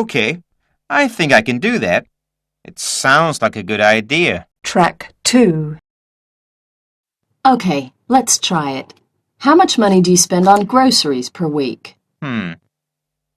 Okay, I think I can do that. It sounds like a good idea. Track 2. Okay, let's try it. How much money do you spend on groceries per week?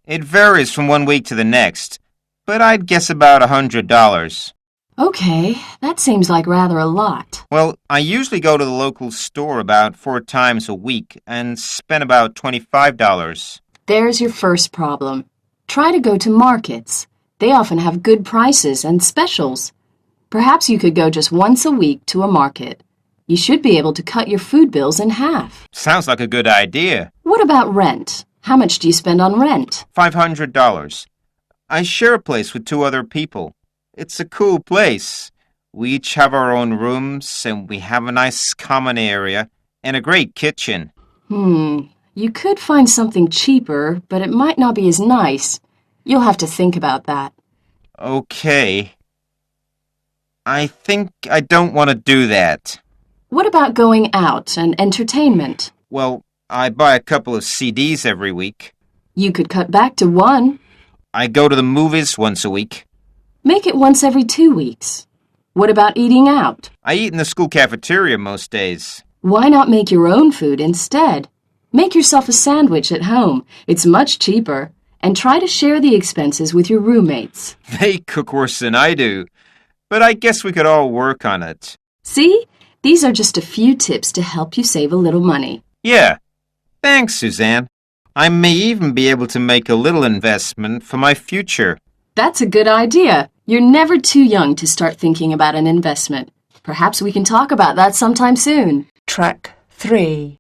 It varies from one week to the next, but I'd guess about $100. Okay, that seems like rather a lot. Well, I usually go to the local store about 4 times a week and spend about $25. There's your first problem. Try to go to markets. They often have good prices and specials. Perhaps you could go just once a week to a market. You should be able to cut your food bills in half. Sounds like a good idea. What about rent? How much do you spend on rent? $500. I share a place with 2 other people. It's a cool place. We each have our own rooms, and we have a nice common area and a great kitchen. You could find something cheaper, but it might not be as nice. You'll have to think about that. Okay. I think I don't want to do that. What about going out and entertainment? Well, I buy a couple of CDs every week. You could cut back to one. I go to the movies once a week. Make it once every 2 weeks. What about eating out? I eat in the school cafeteria most days. Why not make your own food instead? Make yourself a sandwich at home. It's much cheaper. And try to share the expenses with your roommates. They cook worse than I do, but I guess we could all work on it. See? These are just a few tips to help you save a little money. Yeah. Thanks, Suzanne. I may even be able to make a little investment for my future. That's a good idea. You're never too young to start thinking about an investment. Perhaps we can talk about that sometime soon. Track 3.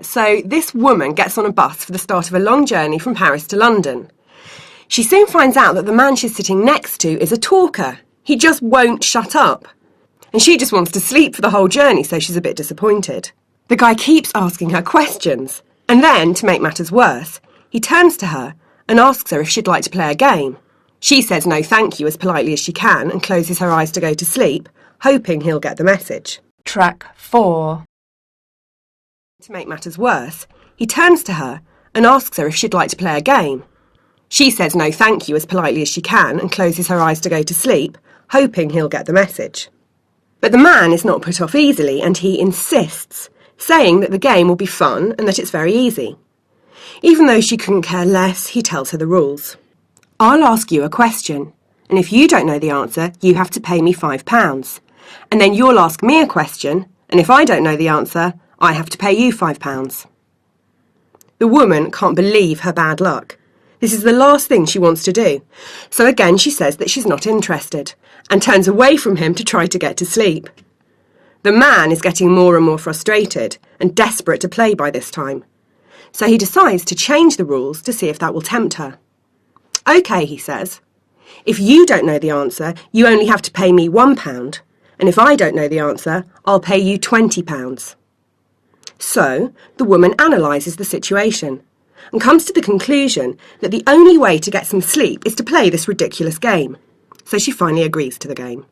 So this woman gets on a bus for the start of a long journey from Paris to London. She soon finds out that the man she's sitting next to is a talker. He just won't shut up. And she just wants to sleep for the whole journey, so she's a bit disappointed. The guy keeps asking her questions. And then, to make matters worse, he turns to her and asks her if she'd like to play a game. She says no thank you as politely as she can and closes her eyes to go to sleep, hoping he'll get the message. Track 4. To make matters worse, he turns to her and asks her if she'd like to play a game. She says no thank you as politely as she can and closes her eyes to go to sleep, hoping he'll get the message. But the man is not put off easily and he insists, saying that the game will be fun and that it's very easy. Even though she couldn't care less, he tells her the rules. I'll ask you a question, and if you don't know the answer, you have to pay me £5. And then you'll ask me a question, and if I don't know the answer, I have to pay you £5. The woman can't believe her bad luck. This is the last thing she wants to do. So again she says that she's not interested, and turns away from him to try to get to sleep. The man is getting more and more frustrated, and desperate to play by this time. So he decides to change the rules to see if that will tempt her. OK, he says. If you don't know the answer, you only have to pay me £1, and if I don't know the answer, I'll pay you £20. So, the woman analyses the situation and comes to the conclusion that the only way to get some sleep is to play this ridiculous game. So she finally agrees to the game.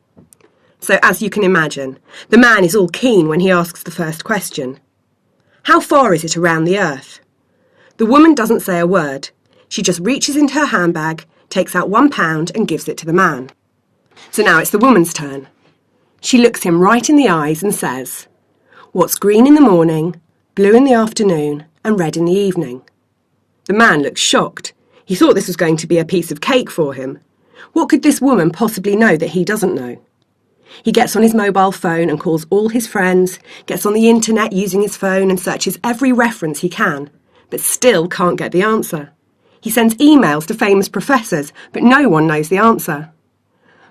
So, as you can imagine, the man is all keen when he asks the first question. How far is it around the earth? The woman doesn't say a word. She just reaches into her handbag, takes out £1 and gives it to the man. So now it's the woman's turn. She looks him right in the eyes and says, "What's green in the morning, blue in the afternoon and red in the evening?" The man looks shocked. He thought this was going to be a piece of cake for him. What could this woman possibly know that he doesn't know? He gets on his mobile phone and calls all his friends, gets on the internet using his phone and searches every reference he can, but still can't get the answer. He sends emails to famous professors, but no one knows the answer.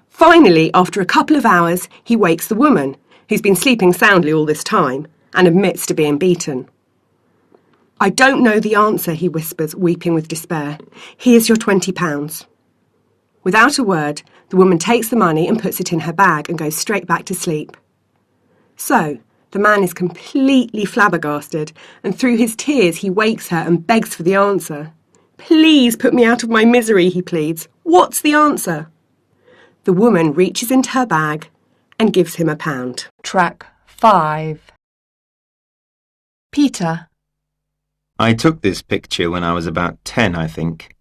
Finally, after a couple of hours, he wakes the woman, who's been sleeping soundly all this time, and admits to being beaten. "I don't know the answer," he whispers, weeping with despair. "Here's your £20. Without a word, the woman takes the money and puts it in her bag and goes straight back to sleep. So, the man is completely flabbergasted, and through his tears he wakes her and begs for the answer. "Please put me out of my misery," he pleads. "What's the answer?" The woman reaches into her bag and gives him £1. Track 5. Peter. I took this picture when I was about 10, I think.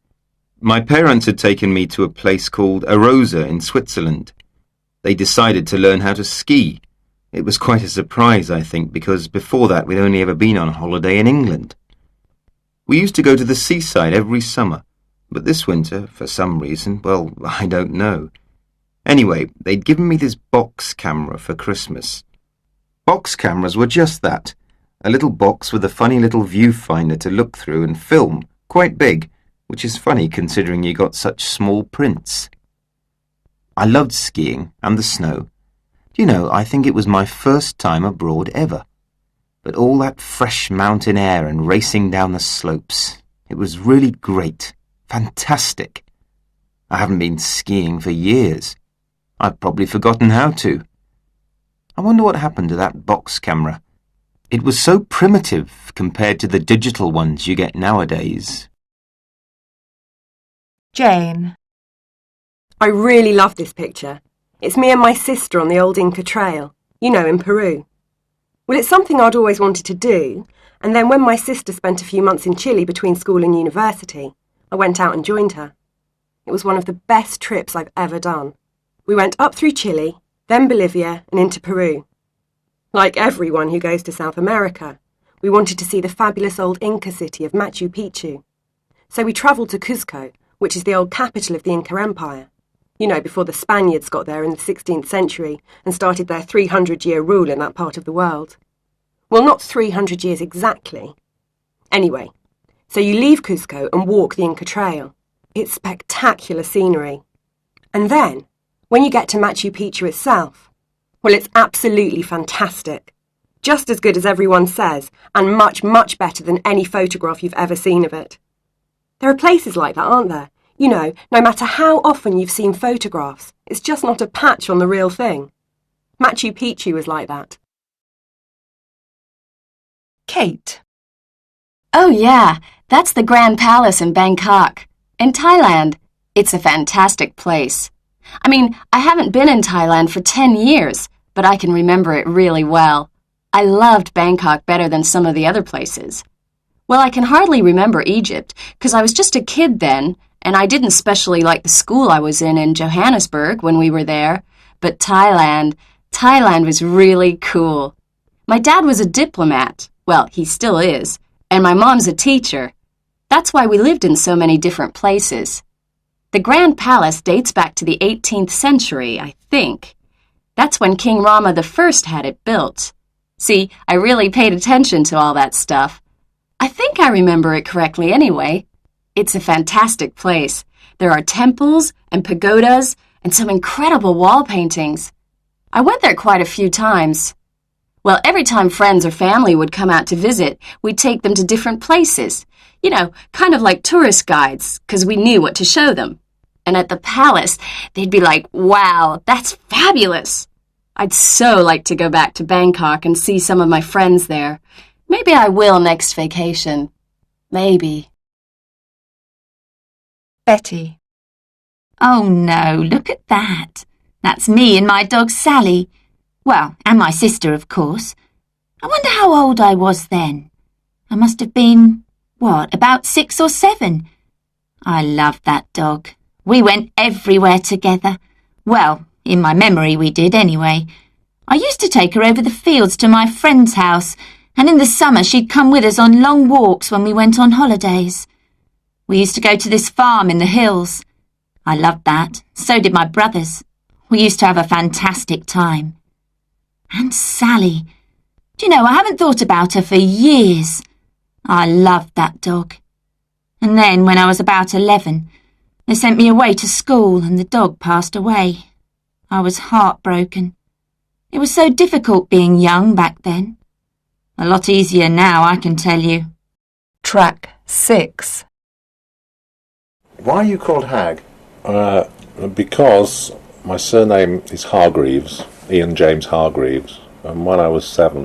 My parents had taken me to a place called Arosa in Switzerland. They decided to learn how to ski. It was quite a surprise, I think, because before that we'd only ever been on holiday in England. We used to go to the seaside every summer, but this winter, for some reason, well, I don't know. Anyway, they'd given me this box camera for Christmas. Box cameras were just that, a little box with a funny little viewfinder to look through and film, quite big, which is funny considering you got such small prints. I loved skiing and the snow. You know, I think it was my first time abroad ever. But all that fresh mountain air and racing down the slopes, it was really great, fantastic. I haven't been skiing for years. I've probably forgotten how to. I wonder what happened to that box camera. It was so primitive compared to the digital ones you get nowadays. Jane. I really love this picture. It's me and my sister on the old Inca Trail, you know, in Peru. Well, it's something I'd always wanted to do, and then when my sister spent a few months in Chile between school and university, I went out and joined her. It was one of the best trips I've ever done. We went up through Chile, then Bolivia, and into Peru. Like everyone who goes to South America, we wanted to see the fabulous old Inca city of Machu Picchu. So we travelled to Cuzco, which is the old capital of the Inca Empire. You know, before the Spaniards got there in the 16th century and started their 300-year rule in that part of the world. Well, not 300 years exactly. Anyway, so you leave Cuzco and walk the Inca Trail. It's spectacular scenery. And then, when you get to Machu Picchu itself, well, it's absolutely fantastic. Just as good as everyone says, and much, much better than any photograph you've ever seen of it. There are places like that, aren't there? You know, no matter how often you've seen photographs, it's just not a patch on the real thing. Machu Picchu is like that. Kate. Oh yeah, that's the Grand Palace in Bangkok, in Thailand. It's a fantastic place. I mean, I haven't been in Thailand for 10 years, but I can remember it really well. I loved Bangkok better than some of the other places. Well, I can hardly remember Egypt, because I was just a kid then, and I didn't especially like the school I was in Johannesburg when we were there. But Thailand was really cool. My dad was a diplomat. Well, he still is. And my mom's a teacher. That's why we lived in so many different places. The Grand Palace dates back to the 18th century, I think. That's when King Rama I had it built. See, I really paid attention to all that stuff. I think I remember it correctly anyway. It's a fantastic place. There are temples and pagodas and some incredible wall paintings. I went there quite a few times. Well, every time friends or family would come out to visit, we'd take them to different places. You know, kind of like tourist guides, because we knew what to show them. And at the palace, they'd be like, wow, that's fabulous. I'd so like to go back to Bangkok and see some of my friends there. Maybe I will next vacation. Maybe. Betty. Oh no, look at that. That's me and my dog Sally. Well, and my sister, of course. I wonder how old I was then. I must have been, about 6 or 7. I loved that dog. We went everywhere together. Well, in my memory we did anyway. I used to take her over the fields to my friend's house, and in the summer she'd come with us on long walks when we went on holidays. We used to go to this farm in the hills. I loved that. So did my brothers. We used to have a fantastic time. And Sally. Do you know, I haven't thought about her for years. I loved that dog. And then, when I was about 11, they sent me away to school and the dog passed away. I was heartbroken. It was so difficult being young back then. A lot easier now, I can tell you. Track 6. Why are you called Hag? Because my surname is Hargreaves, Ian James Hargreaves, and when I was 6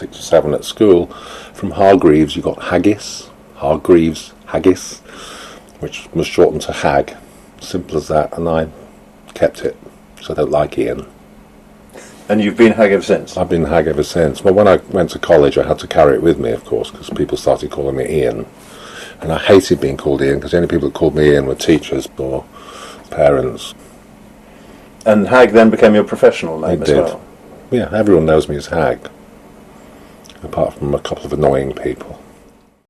or 7 at school, from Hargreaves you got Haggis, Hargreaves, Haggis, which was shortened to Hag. Simple as that, and I kept it, so I don't like Ian. And you've been Hag ever since? I've been Hag ever since. Well, when I went to college I had to carry it with me, of course, because people started calling me Ian. And I hated being called Ian because the only people that called me Ian were teachers or parents. And Hag then became your professional name It as did. well. Yeah, everyone knows me as Hag, apart from a couple of annoying people.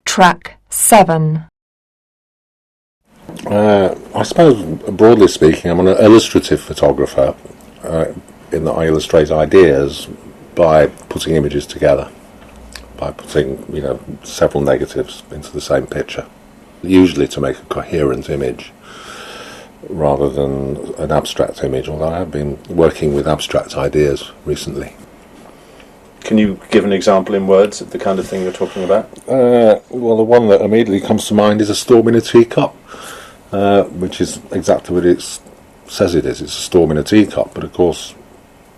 Track 7. I suppose, broadly speaking, I'm an illustrative photographer in that I illustrate ideas by putting images together, by putting, several negatives into the same picture, usually to make a coherent image rather than an abstract image, although I have been working with abstract ideas recently. Can you give an example in words of the kind of thing you're talking about? Well, the one that immediately comes to mind is a storm in a teacup, which is exactly what it says it is. It's a storm in a teacup, but of course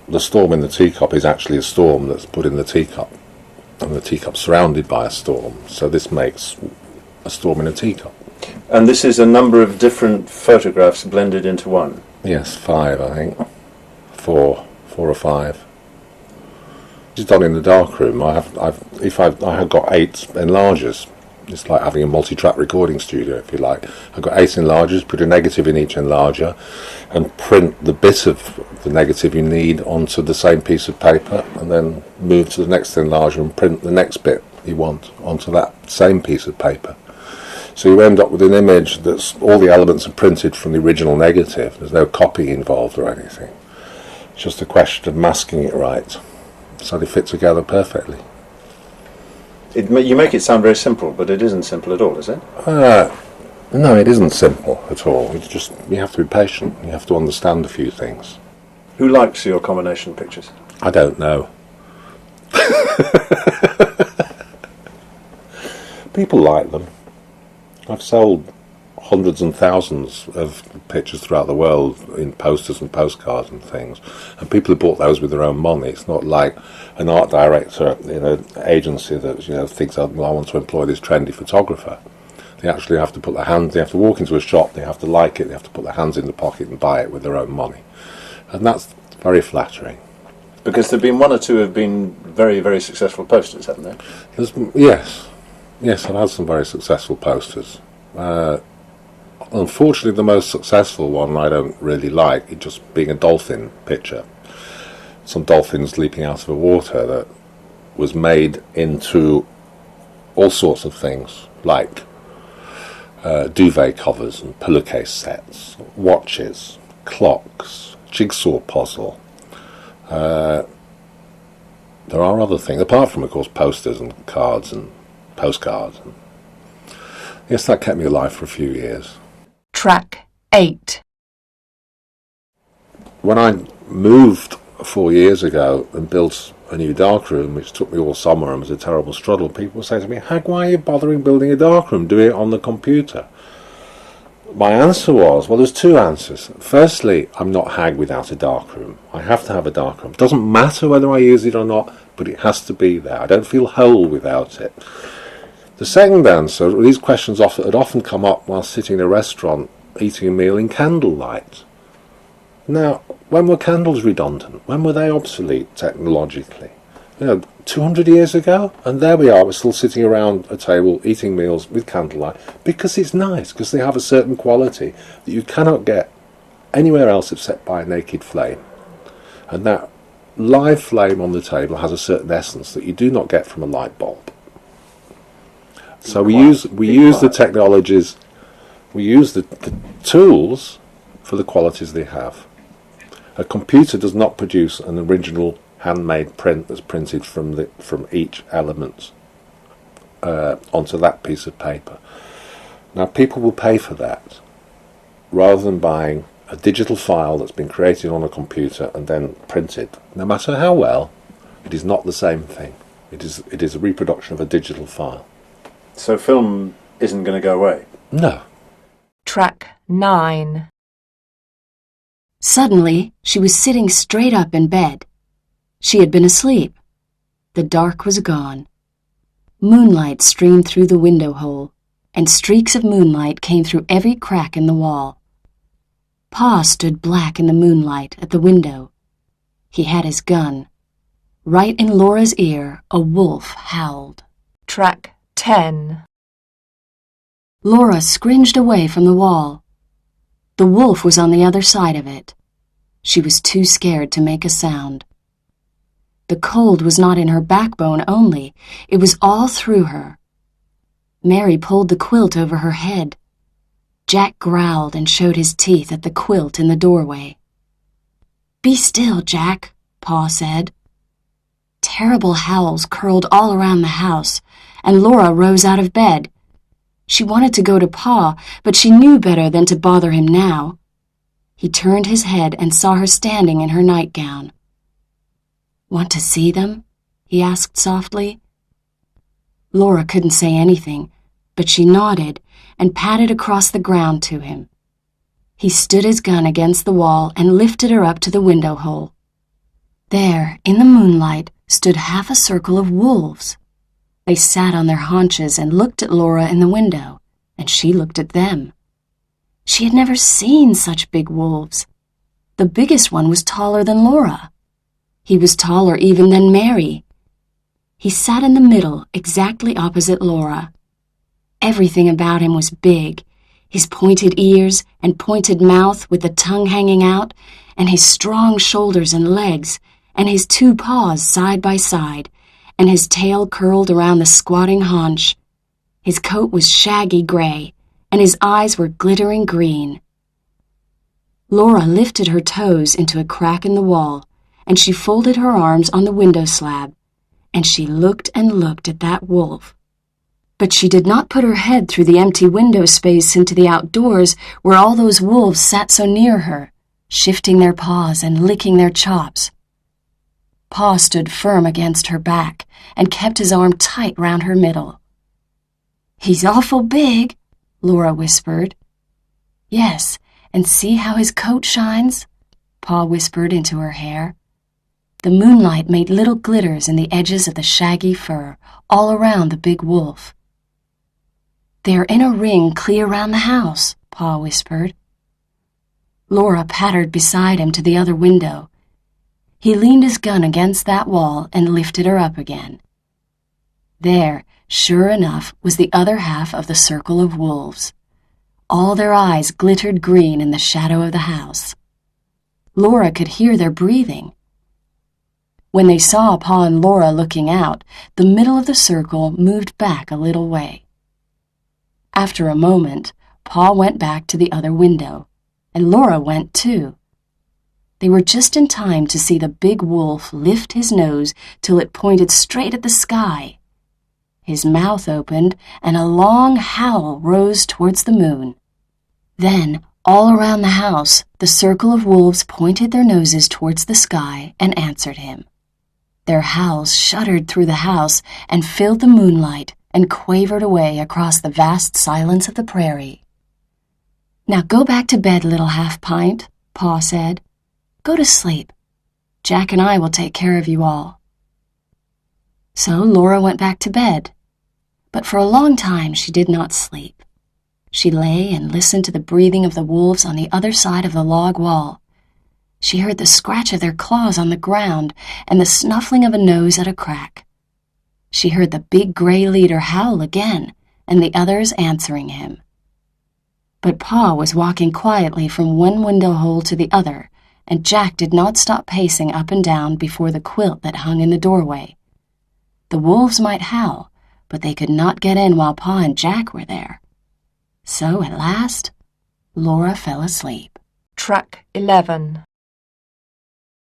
the storm in the teacup is actually a storm that's put in the teacup, and the teacup's surrounded by a storm, so this makes a storm in a teacup. And this is a number of different photographs blended into one. Yes, 5, I think. 4 or 5. It's done in the darkroom. I have got 8 enlargers. It's like having a multi-track recording studio, if you like. I've got 8 enlargers, put a negative in each enlarger, and print the bit of the negative you need onto the same piece of paper, and then move to the next enlarger and print the next bit you want onto that same piece of paper. So you end up with an image that's all the elements are printed from the original negative. There's no copying involved or anything. It's just a question of masking it right, so they fit together perfectly. You make it sound very simple, but it isn't simple at all, is it? No, it isn't simple at all. It's just, you have to be patient. You have to understand a few things. Who likes your combination pictures? I don't know. People like them. I've sold hundreds and thousands of pictures throughout the world in posters and postcards and things, and people have bought those with their own money. It's not like an art director in an agency that thinks, well, I want to employ this trendy photographer. They actually have to put their hands, they have to walk into a shop, they have to like it, they have to put their hands in the pocket and buy it with their own money, and that's very flattering. Because there have been one or two have been very, very successful posters, haven't there? Yes, I've had some very successful posters. Unfortunately, the most successful one I don't really like, it just being a dolphin picture. Some dolphins leaping out of the water that was made into all sorts of things, like duvet covers and pillowcase sets, watches, clocks, jigsaw puzzle. There are other things, apart from, of course, posters and cards and postcards. Yes, that kept me alive for a few years. Track 8. When I moved 4 years ago and built a new darkroom, which took me all summer and was a terrible struggle, people would say to me, Hag, why are you bothering building a darkroom? Do it on the computer. My answer was, well, there's 2 answers. Firstly, I'm not Hag without a darkroom. I have to have a darkroom. It doesn't matter whether I use it or not, but it has to be there. I don't feel whole without it. The second answer, these questions had often come up while sitting in a restaurant eating a meal in candlelight. Now, when were candles redundant? When were they obsolete technologically? 200 years ago? And there we are, we're still sitting around a table eating meals with candlelight because it's nice, because they have a certain quality that you cannot get anywhere else except by a naked flame. And that live flame on the table has a certain essence that you do not get from a light bulb. So we use the technologies, we use the tools for the qualities they have. A computer does not produce an original handmade print that's printed from each element onto that piece of paper. Now people will pay for that rather than buying a digital file that's been created on a computer and then printed. No matter how well, it is not the same thing. It is a reproduction of a digital file. So film isn't going to go away? No. Track 9. Suddenly, she was sitting straight up in bed. She had been asleep. The dark was gone. Moonlight streamed through the window hole, and streaks of moonlight came through every crack in the wall. Pa stood black in the moonlight at the window. He had his gun. Right in Laura's ear, a wolf howled. Track 10. Laura scringed away from the wall. The wolf was on the other side of it. She was too scared to make a sound. The cold was not in her backbone only, it was all through her. Mary pulled the quilt over her head. Jack growled and showed his teeth at the quilt in the doorway. "Be still, Jack," Pa said. Terrible howls curled all around the house, and Laura rose out of bed. She wanted to go to Pa, but she knew better than to bother him now. He turned his head and saw her standing in her nightgown. "Want to see them?" he asked softly. Laura couldn't say anything, but she nodded and patted across the ground to him. He stood his gun against the wall and lifted her up to the window hole. There, in the moonlight, stood half a circle of wolves. They sat on their haunches and looked at Laura in the window, and she looked at them. She had never seen such big wolves. The biggest one was taller than Laura. He was taller even than Mary. He sat in the middle, exactly opposite Laura. Everything about him was big, his pointed ears and pointed mouth with the tongue hanging out, and his strong shoulders and legs, and his two paws side by side, and his tail curled around the squatting haunch. His coat was shaggy gray, and his eyes were glittering green. Laura lifted her toes into a crack in the wall, and she folded her arms on the window slab, and she looked and looked at that wolf. But she did not put her head through the empty window space into the outdoors where all those wolves sat so near her, shifting their paws and licking their chops. Pa stood firm against her back and kept his arm tight round her middle. "He's awful big," Laura whispered. "Yes, and see how his coat shines?" Pa whispered into her hair. The moonlight made little glitters in the edges of the shaggy fur all around the big wolf. "They're in a ring clear round the house," Pa whispered. Laura pattered beside him to the other window. He leaned his gun against that wall and lifted her up again. There, sure enough, was the other half of the circle of wolves. All their eyes glittered green in the shadow of the house. Laura could hear their breathing. When they saw Pa and Laura looking out, the middle of the circle moved back a little way. After a moment, Pa went back to the other window, and Laura went too. They were just in time to see the big wolf lift his nose till it pointed straight at the sky. His mouth opened, and a long howl rose towards the moon. Then, all around the house, the circle of wolves pointed their noses towards the sky and answered him. Their howls shuddered through the house and filled the moonlight and quavered away across the vast silence of the prairie. "Now go back to bed, little half-pint," Pa said. "Go to sleep. Jack and I will take care of you all." So Laura went back to bed, but for a long time she did not sleep. She lay and listened to the breathing of the wolves on the other side of the log wall. She heard the scratch of their claws on the ground and the snuffling of a nose at a crack. She heard the big gray leader howl again and the others answering him. But Pa was walking quietly from one window hole to the other, and Jack did not stop pacing up and down before the quilt that hung in the doorway. The wolves might howl, but they could not get in while Pa and Jack were there. So at last, Laura fell asleep. Track 11.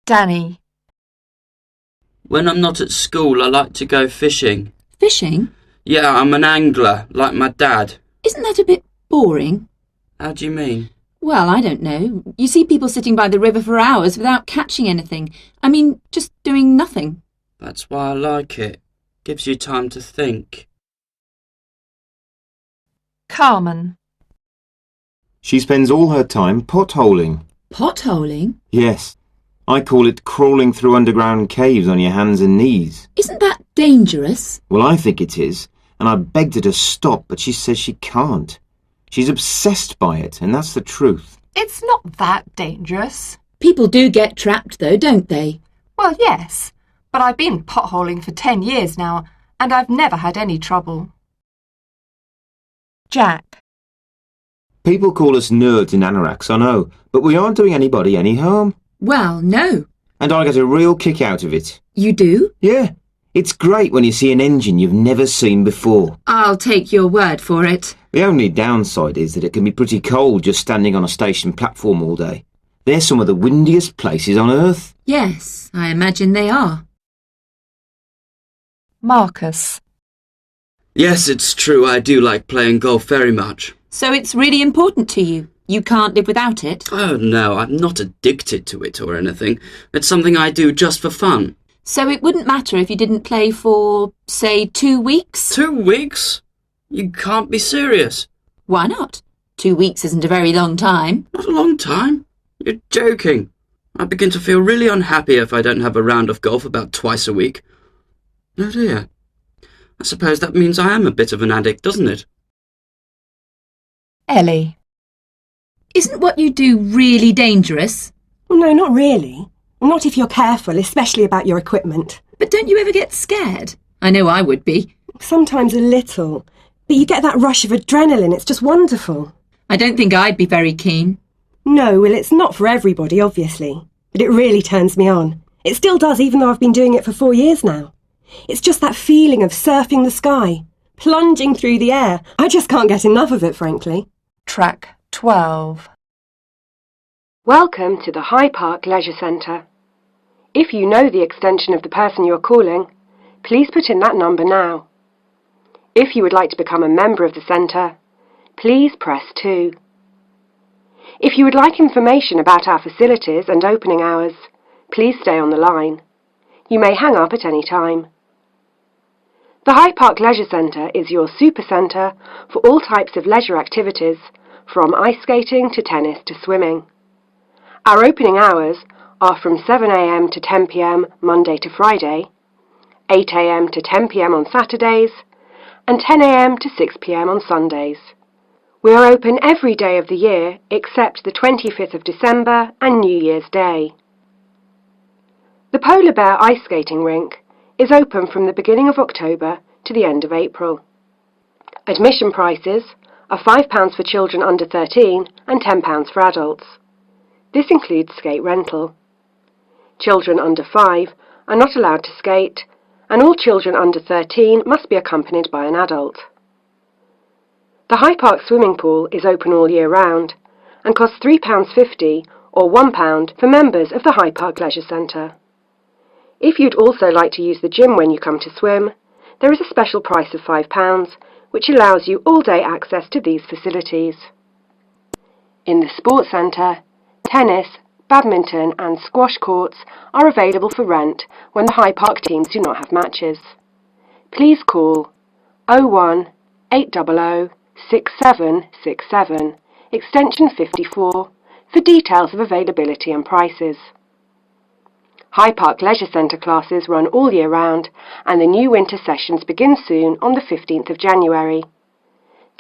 Danny. When I'm not at school, I like to go fishing. Fishing? Yeah, I'm an angler, like my dad. Isn't that a bit boring? How do you mean? Well, I don't know. You see people sitting by the river for hours without catching anything. I mean, just doing nothing. That's why I like it. Gives you time to think. Carmen. She spends all her time potholing. Potholing? Yes. I call it crawling through underground caves on your hands and knees. Isn't that dangerous? Well, I think it is, and I begged her to stop, but she says she can't. She's obsessed by it, and that's the truth. It's not that dangerous. People do get trapped, though, don't they? Well, yes, but I've been potholing for 10 years now, and I've never had any trouble. Jack. People call us nerds in anoraks, I know, but we aren't doing anybody any harm. Well, no. And I get a real kick out of it. You do? Yeah, it's great when you see an engine you've never seen before. I'll take your word for it. The only downside is that it can be pretty cold just standing on a station platform all day. They're some of the windiest places on Earth. Yes, I imagine they are. Marcus. Yes, it's true, I do like playing golf very much. So it's really important to you? You can't live without it? Oh no, I'm not addicted to it or anything. It's something I do just for fun. So it wouldn't matter if you didn't play for, say, 2 weeks? 2 weeks? You can't be serious. Why not? 2 weeks isn't a very long time. Not a long time. You're joking. I begin to feel really unhappy if I don't have a round of golf about twice a week. Oh dear. I suppose that means I am a bit of an addict, doesn't it? Ellie. Isn't what you do really dangerous? Well, no, not really. Not if you're careful, especially about your equipment. But don't you ever get scared? I know I would be. Sometimes a little. But you get that rush of adrenaline, it's just wonderful. I don't think I'd be very keen. No, well, it's not for everybody, obviously. But it really turns me on. It still does, even though I've been doing it for 4 years now. It's just that feeling of surfing the sky, plunging through the air. I just can't get enough of it, frankly. Track 12. Welcome to the High Park Leisure Centre. If you know the extension of the person you are calling, please put in that number now. If you would like to become a member of the centre, please press 2. If you would like information about our facilities and opening hours, please stay on the line. You may hang up at any time. The High Park Leisure Centre is your super centre for all types of leisure activities, from ice skating to tennis to swimming. Our opening hours are from 7 a.m. to 10 p.m. Monday to Friday, 8 a.m. to 10 p.m. on Saturdays, and 10 a.m. to 6 p.m. on Sundays. We are open every day of the year except the 25th of December and New Year's Day. The Polar Bear Ice Skating Rink is open from the beginning of October to the end of April. Admission prices are £5 for children under 13 and £10 for adults. This includes skate rental. Children under 5 are not allowed to skate, and all children under 13 must be accompanied by an adult. The High Park swimming pool is open all year round and costs £3.50 or £1 for members of the High Park Leisure Centre. If you'd also like to use the gym when you come to swim, there is a special price of £5, which allows you all-day access to these facilities. In the Sports Centre, tennis, badminton and squash courts are available for rent when the High Park teams do not have matches. Please call 01 800 6767, extension 54, for details of availability and prices. High Park Leisure Centre classes run all year round, and the new winter sessions begin soon on the 15th of January.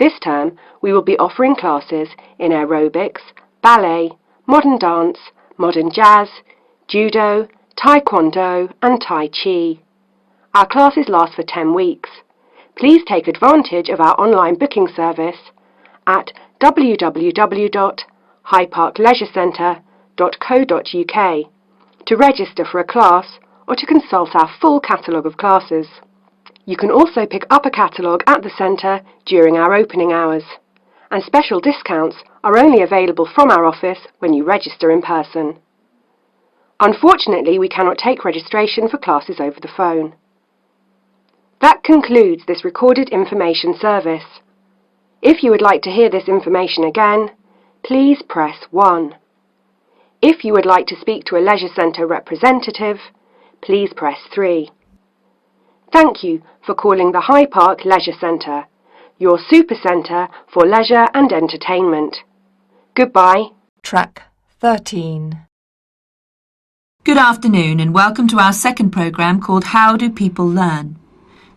This term, we will be offering classes in aerobics, ballet, modern dance, modern jazz, judo, taekwondo and tai chi. Our classes last for 10 weeks. Please take advantage of our online booking service at www.highparkleisurecentre.co.uk to register for a class or to consult our full catalogue of classes. You can also pick up a catalogue at the centre during our opening hours, and special discounts are only available from our office when you register in person. Unfortunately, we cannot take registration for classes over the phone. That concludes this recorded information service. If you would like to hear this information again, please press 1. If you would like to speak to a leisure centre representative, please press 3. Thank you for calling the High Park Leisure Centre, your super centre for leisure and entertainment. Goodbye. Track 13. Good afternoon and welcome to our second programme called How Do People Learn?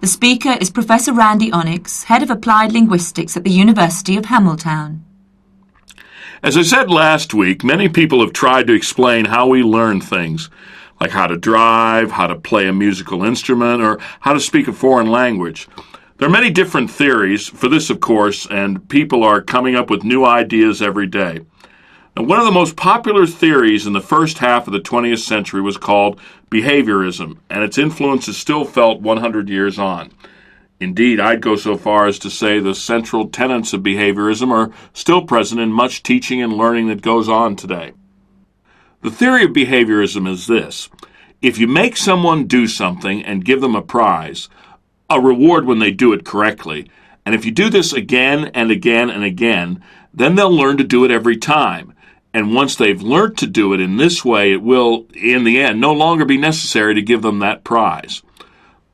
The speaker is Professor Randy Onyx, Head of Applied Linguistics at the University of Hamilton. As I said last week, many people have tried to explain how we learn things, like how to drive, how to play a musical instrument, or how to speak a foreign language. There are many different theories for this, of course, and people are coming up with new ideas every day. Now, one of the most popular theories in the first half of the 20th century was called behaviorism, and its influence is still felt 100 years on. Indeed, I'd go so far as to say the central tenets of behaviorism are still present in much teaching and learning that goes on today. The theory of behaviorism is this: if you make someone do something and give them a prize, a reward when they do it correctly, and if you do this again and again and again, then they'll learn to do it every time. And once they've learned to do it in this way, it will, in the end, no longer be necessary to give them that prize.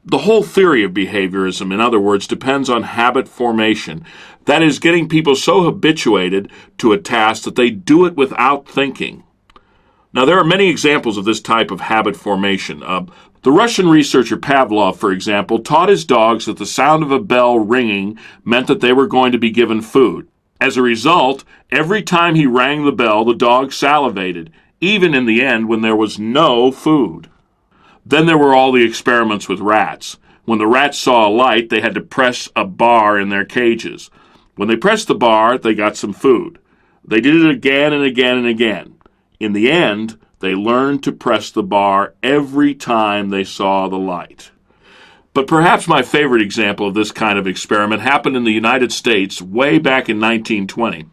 The whole theory of behaviorism, in other words, depends on habit formation. That is, getting people so habituated to a task that they do it without thinking. Now, there are many examples of this type of habit formation. The Russian researcher Pavlov, for example, taught his dogs that the sound of a bell ringing meant that they were going to be given food. As a result, every time he rang the bell, the dog salivated, even in the end when there was no food. Then there were all the experiments with rats. When the rats saw a light, they had to press a bar in their cages. When they pressed the bar, they got some food. They did it again and again and again. In the end, they learned to press the bar every time they saw the light. But perhaps my favorite example of this kind of experiment happened in the United States way back in 1920.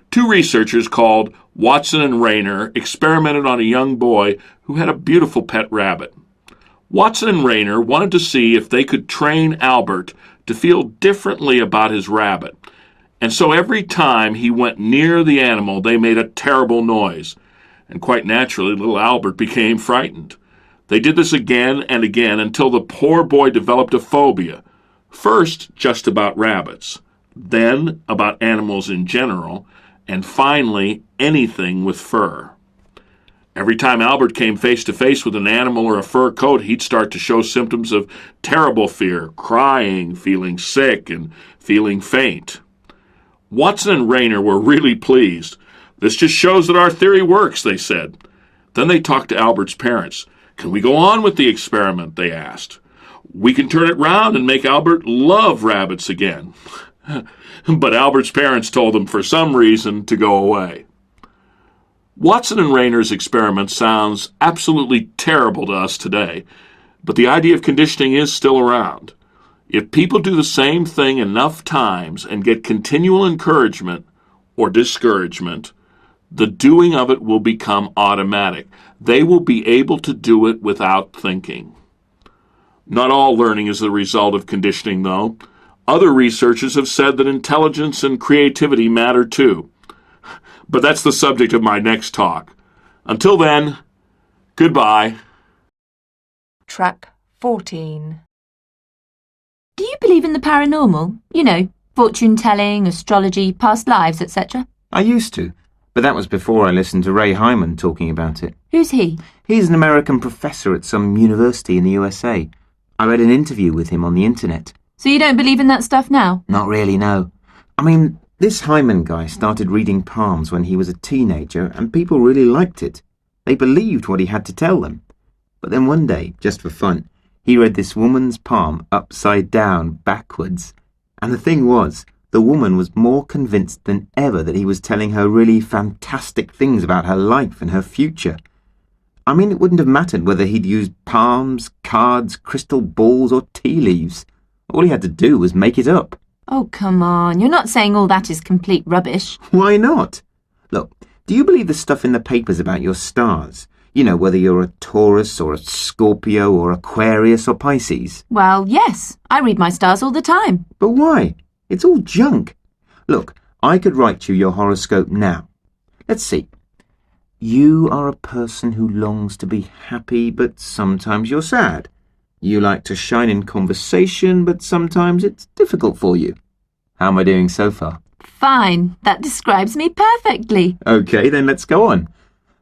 Two researchers called Watson and Rayner experimented on a young boy who had a beautiful pet rabbit. Watson and Rayner wanted to see if they could train Albert to feel differently about his rabbit. And so every time he went near the animal, they made a terrible noise. And quite naturally, little Albert became frightened. They did this again and again until the poor boy developed a phobia. First, just about rabbits, then about animals in general, and finally, anything with fur. Every time Albert came face to face with an animal or a fur coat, he'd start to show symptoms of terrible fear, crying, feeling sick, and feeling faint. Watson and Rayner were really pleased. This just shows that our theory works, they said. Then they talked to Albert's parents. Can we go on with the experiment, they asked. We can turn it round and make Albert love rabbits again. But Albert's parents told them for some reason to go away. Watson and Rayner's experiment sounds absolutely terrible to us today, but the idea of conditioning is still around. If people do the same thing enough times and get continual encouragement or discouragement, the doing of it will become automatic. They will be able to do it without thinking. Not all learning is the result of conditioning, though. Other researchers have said that intelligence and creativity matter too. But that's the subject of my next talk. Until then, goodbye. Track 14. Do you believe in the paranormal? You know, fortune-telling, astrology, past lives, etc.? I used to, but that was before I listened to Ray Hyman talking about it. Who's he? He's an American professor at some university in the USA. I read an interview with him on the internet. So you don't believe in that stuff now? Not really, no. I mean, this Hyman guy started reading palms when he was a teenager, and people really liked it. They believed what he had to tell them. But then one day, just for fun, he read this woman's palm upside down, backwards. And the thing was, the woman was more convinced than ever that he was telling her really fantastic things about her life and her future. I mean, it wouldn't have mattered whether he'd used palms, cards, crystal balls, or tea leaves. All he had to do was make it up. Oh, come on. You're not saying all that is complete rubbish. Why not? Look, do you believe the stuff in the papers about your stars? You know, whether you're a Taurus or a Scorpio or Aquarius or Pisces? Well, yes. I read my stars all the time. But why? It's all junk. Look, I could write you your horoscope now. Let's see. You are a person who longs to be happy, but sometimes you're sad. You like to shine in conversation, but sometimes it's difficult for you. How am I doing so far? Fine. That describes me perfectly. Okay, then let's go on.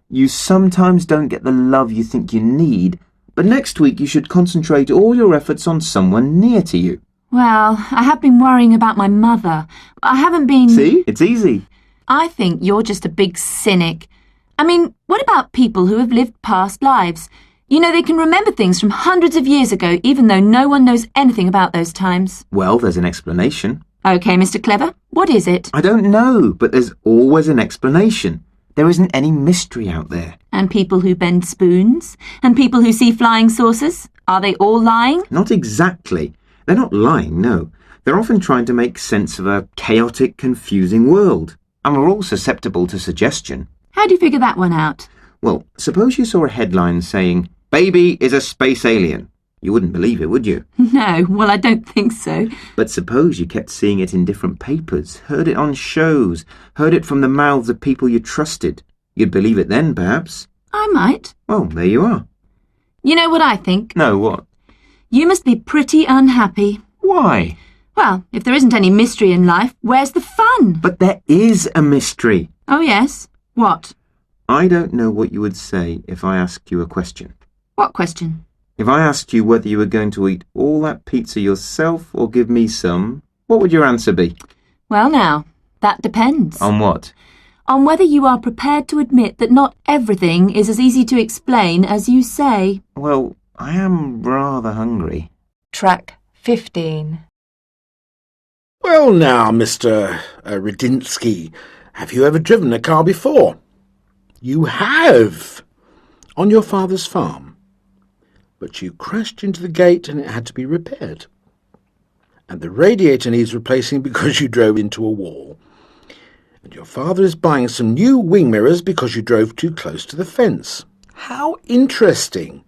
You sometimes don't get the love you think you need, but next week you should concentrate all your efforts on someone near to you. Well, I have been worrying about my mother. I haven't been... See? It's easy. I think you're just a big cynic. I mean, what about people who have lived past lives? You know, they can remember things from hundreds of years ago, even though no one knows anything about those times. Well, there's an explanation. OK, Mr. Clever, what is it? I don't know, but there's always an explanation. There isn't any mystery out there. And people who bend spoons? And people who see flying saucers? Are they all lying? Not exactly. They're not lying, no. They're often trying to make sense of a chaotic, confusing world. And we're all susceptible to suggestion. How do you figure that one out? Well, suppose you saw a headline saying, "Baby is a space alien." You wouldn't believe it, would you? No, well, I don't think so. But suppose you kept seeing it in different papers, heard it on shows, heard it from the mouths of people you trusted. You'd believe it then, perhaps. I might. Well, there you are. You know what I think? No, what? You must be pretty unhappy. Why? Well, if there isn't any mystery in life, where's the fun? But there is a mystery. Oh, yes? What? I don't know what you would say if I asked you a question. What question? If I asked you whether you were going to eat all that pizza yourself or give me some, what would your answer be? Well, now, that depends. On what? On whether you are prepared to admit that not everything is as easy to explain as you say. Well, I am rather hungry. Track 15. Well now, Mr. Radinsky, have you ever driven a car before? You have! On your father's farm. But you crashed into the gate and it had to be repaired. And the radiator needs replacing because you drove into a wall. And your father is buying some new wing mirrors because you drove too close to the fence. How interesting!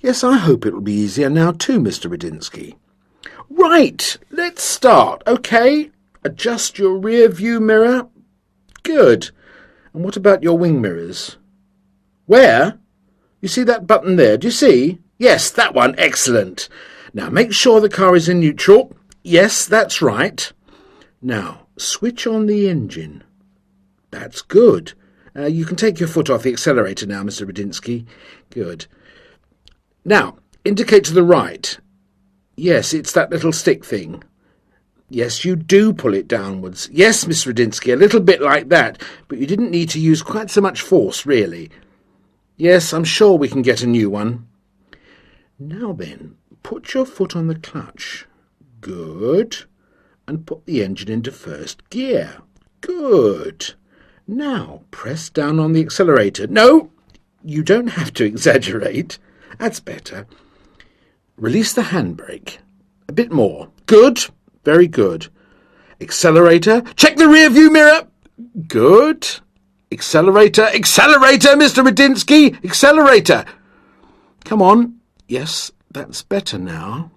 Yes, I hope it will be easier now too, Mr. Radinsky. Right, let's start, OK? Adjust your rear view mirror. Good. And what about your wing mirrors? Where? You see that button there, do you see? Yes, that one, excellent. Now make sure the car is in neutral. Yes, that's right. Now, switch on the engine. That's good. You can take your foot off the accelerator now, Mr. Radinsky. Good. Now, indicate to the right. Yes, it's that little stick thing. Yes, you do pull it downwards. Yes, Miss Radinsky, a little bit like that, but you didn't need to use quite so much force, really. Yes, I'm sure we can get a new one. Now then, put your foot on the clutch. Good. And put the engine into first gear. Good. Now, press down on the accelerator. No, you don't have to exaggerate. That's better. Release the handbrake. A bit more. Good. Very good. Accelerator. Check the rear view mirror. Good. Accelerator. Accelerator, Mr. Radinsky. Accelerator. Come on. Yes, that's better now.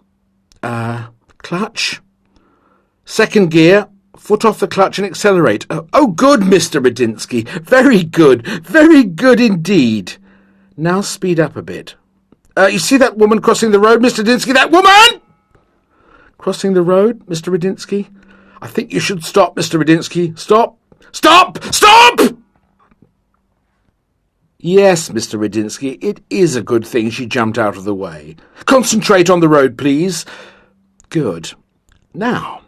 Clutch. Second gear. Foot off the clutch and accelerate. Oh, good, Mr. Radinsky. Very good. Very good indeed. Now speed up a bit. You see that woman crossing the road, Mr. Radinsky? That woman! Crossing the road, Mr. Radinsky? I think you should stop, Mr. Radinsky. Stop! Stop! Stop! Yes, Mr. Radinsky, it is a good thing she jumped out of the way. Concentrate on the road, please. Good. Now,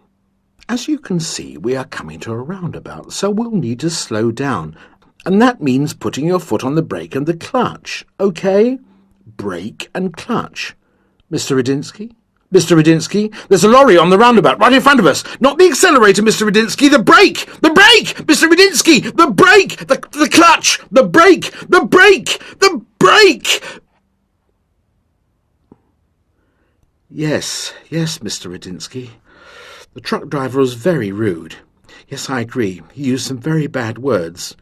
as you can see, we are coming to a roundabout, so we'll need to slow down. And that means putting your foot on the brake and the clutch, OK? Brake and clutch. Mr. Radinsky? Mr. Radinsky, there's a lorry on the roundabout right in front of us. Not the accelerator, Mr. Radinsky, the brake! The brake! Mr. Radinsky, the brake! The clutch! The brake! The brake! The brake! Yes, Mr. Radinsky. The truck driver was very rude. Yes, I agree. He used some very bad words.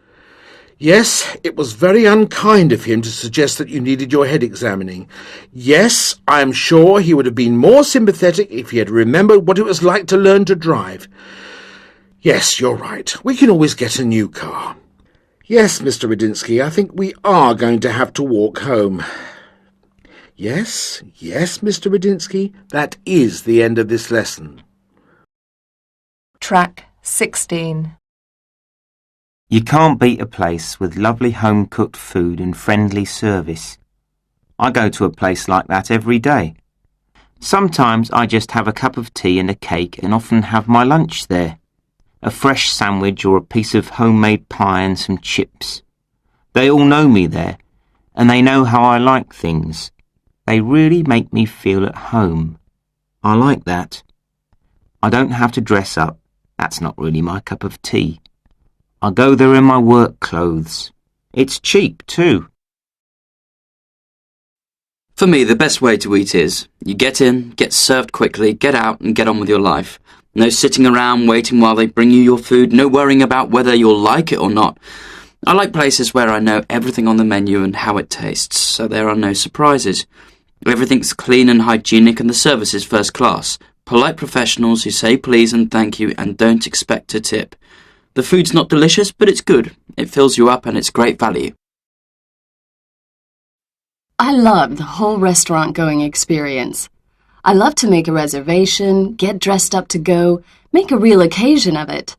Yes, it was very unkind of him to suggest that you needed your head examining. Yes, I am sure he would have been more sympathetic if he had remembered what it was like to learn to drive. Yes, you're right. We can always get a new car. Yes, Mr. Radinsky, I think we are going to have to walk home. Yes, Mr. Radinsky, that is the end of this lesson. Track 16. You can't beat a place with lovely home-cooked food and friendly service. I go to a place like that every day. Sometimes I just have a cup of tea and a cake and often have my lunch there. A fresh sandwich or a piece of homemade pie and some chips. They all know me there, and they know how I like things. They really make me feel at home. I like that. I don't have to dress up. That's not really my cup of tea. I go there in my work clothes. It's cheap, too. For me, the best way to eat is you get in, get served quickly, get out and get on with your life. No sitting around waiting while they bring you your food, no worrying about whether you'll like it or not. I like places where I know everything on the menu and how it tastes, so there are no surprises. Everything's clean and hygienic and the service is first class. Polite professionals who say please and thank you and don't expect a tip. The food's not delicious, but it's good. It fills you up and it's great value. I love the whole restaurant-going experience. I love to make a reservation, get dressed up to go, make a real occasion of it.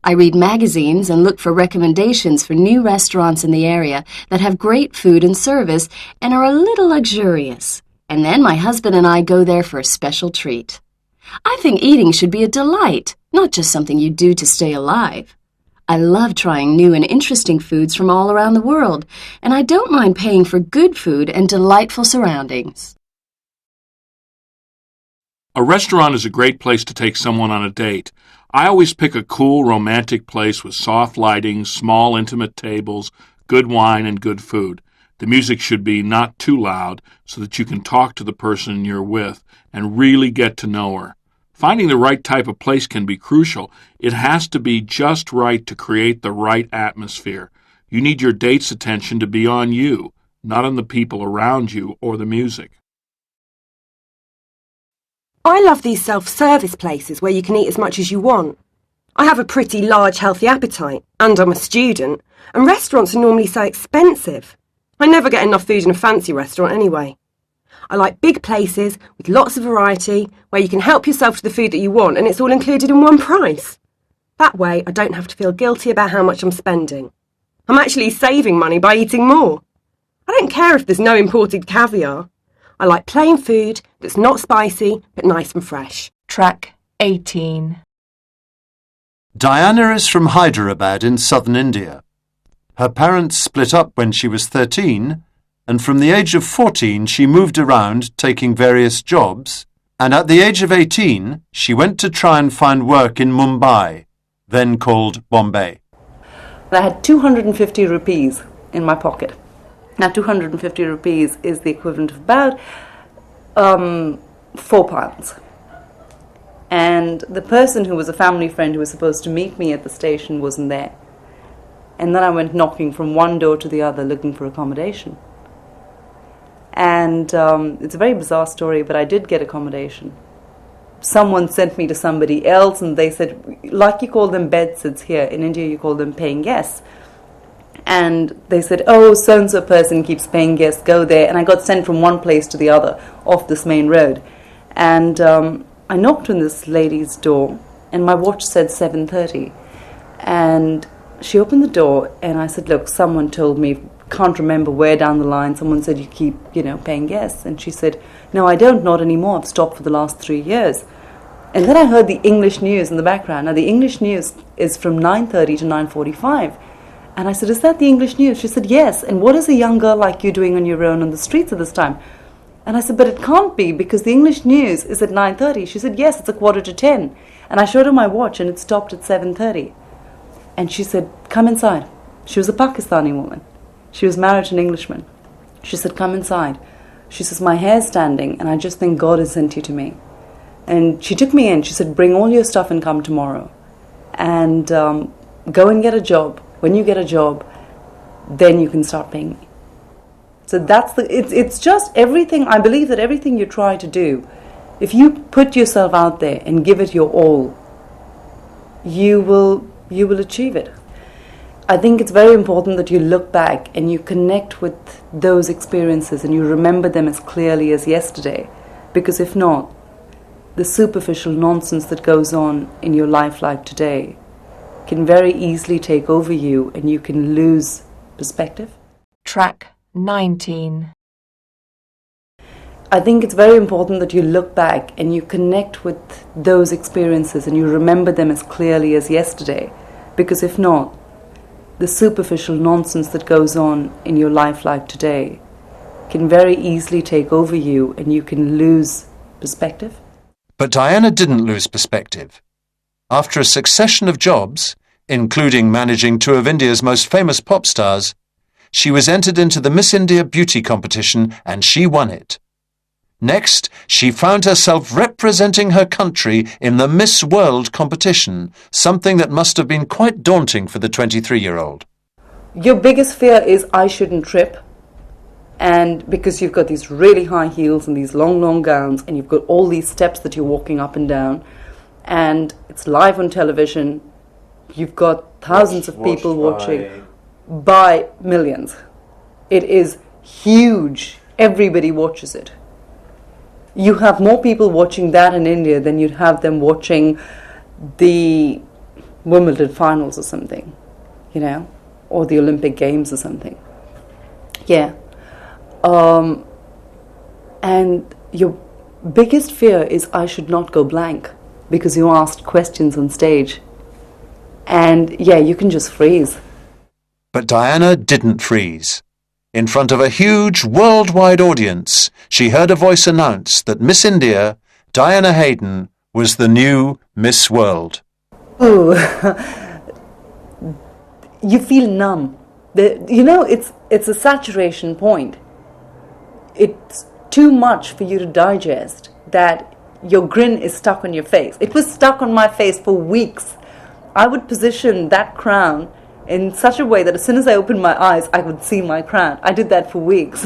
I read magazines and look for recommendations for new restaurants in the area that have great food and service and are a little luxurious. And then my husband and I go there for a special treat. I think eating should be a delight, not just something you do to stay alive. I love trying new and interesting foods from all around the world, and I don't mind paying for good food and delightful surroundings. A restaurant is a great place to take someone on a date. I always pick a cool, romantic place with soft lighting, small, intimate tables, good wine, and good food. The music should be not too loud so that you can talk to the person you're with and really get to know her. Finding the right type of place can be crucial. It has to be just right to create the right atmosphere. You need your date's attention to be on you, not on the people around you or the music. I love these self-service places where you can eat as much as you want. I have a pretty large healthy appetite, and I'm a student, and restaurants are normally so expensive. I never get enough food in a fancy restaurant anyway. I like big places with lots of variety where you can help yourself to the food that you want and it's all included in one price. That way I don't have to feel guilty about how much I'm spending. I'm actually saving money by eating more. I don't care if there's no imported caviar. I like plain food that's not spicy but nice and fresh. Track 18. Diana is from Hyderabad in southern India. Her parents split up when she was 13, and from the age of 14 she moved around taking various jobs, and at the age of 18 she went to try and find work in Mumbai, then called Bombay. I had 250 rupees in my pocket. Now 250 rupees is the equivalent of about £4. And the person who was a family friend who was supposed to meet me at the station wasn't there. And then I went knocking from one door to the other looking for accommodation. And it's a very bizarre story, but I did get accommodation. Someone sent me to somebody else and they said, like you call them bedsits here, in India you call them paying guests. And they said, oh, so-and-so person keeps paying guests, go there. And I got sent from one place to the other off this main road. And I knocked on this lady's door and my watch said 7:30. And she opened the door and I said, look, someone told me, can't remember where down the line, someone said you keep, paying guests. And she said, no, I don't, not anymore. I've stopped for the last 3 years. And then I heard the English news in the background. Now, the English news is from 9:30 to 9:45. And I said, is that the English news? She said, yes. And what is a young girl like you doing on your own on the streets at this time? And I said, but it can't be because the English news is at 9:30. She said, yes, it's 9:45. And I showed her my watch and it stopped at 7:30. And she said, come inside. She was a Pakistani woman. She was married to an Englishman. She said, come inside. She says, my hair's standing and I just think God has sent you to me. And she took me in. She said, bring all your stuff and come tomorrow. And go and get a job. When you get a job, then you can start paying me. So it's just everything. I believe that everything you try to do, if you put yourself out there and give it your all, you will achieve it. I think it's very important that you look back and you connect with those experiences and you remember them as clearly as yesterday. Because if not, the superficial nonsense that goes on in your life like today can very easily take over you and you can lose perspective. Track 19. I think it's very important that you look back and you connect with those experiences and you remember them as clearly as yesterday. Because if not, the superficial nonsense that goes on in your life like today can very easily take over you and you can lose perspective. But Diana didn't lose perspective. After a succession of jobs, including managing two of India's most famous pop stars, she was entered into the Miss India beauty competition and she won it. Next, she found herself representing her country in the Miss World competition, something that must have been quite daunting for the 23-year-old. Your biggest fear is I shouldn't trip, and because you've got these really high heels and these long, long gowns, and you've got all these steps that you're walking up and down, and it's live on television, you've got thousands of people watching by millions. It is huge. Everybody watches it. You have more people watching that in India than you'd have them watching the Wimbledon finals or something, you know, or the Olympic Games or something. Yeah. And your biggest fear is I should not go blank because you asked questions on stage. And yeah, you can just freeze. But Diana didn't freeze. In front of a huge worldwide audience, she heard a voice announce that Miss India, Diana Hayden, was the new Miss World. Ooh, you feel numb. It's a saturation point. It's too much for you to digest that your grin is stuck on your face. It was stuck on my face for weeks. I would position that crown in such a way that as soon as I opened my eyes, I would see my crown. I did that for weeks.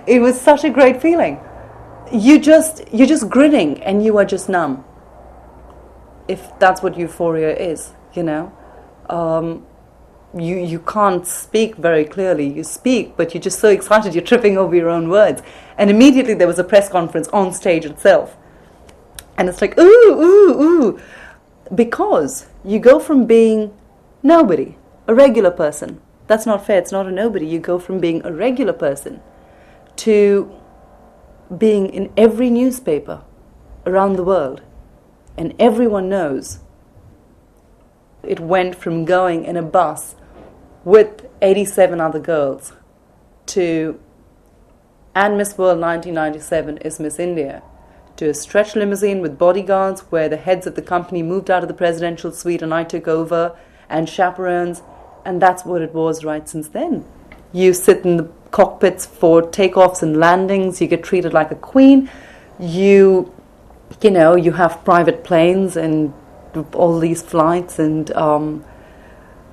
It was such a great feeling. You're just grinning and you are just numb. If that's what euphoria is, you know. You can't speak very clearly. You speak, but you're just so excited you're tripping over your own words. And immediately there was a press conference on stage itself. And it's like, ooh, ooh, ooh. Because you go from being nobody, a regular person. That's not fair, it's not a nobody. You go from being a regular person to being in every newspaper around the world. And everyone knows. It went from going in a bus with 87 other girls to, and Miss World 1997 is Miss India, to a stretch limousine with bodyguards where the heads of the company moved out of the presidential suite and I took over, and chaperones, and that's what it was right since then. You sit in the cockpits for takeoffs and landings, you get treated like a queen, you have private planes and all these flights and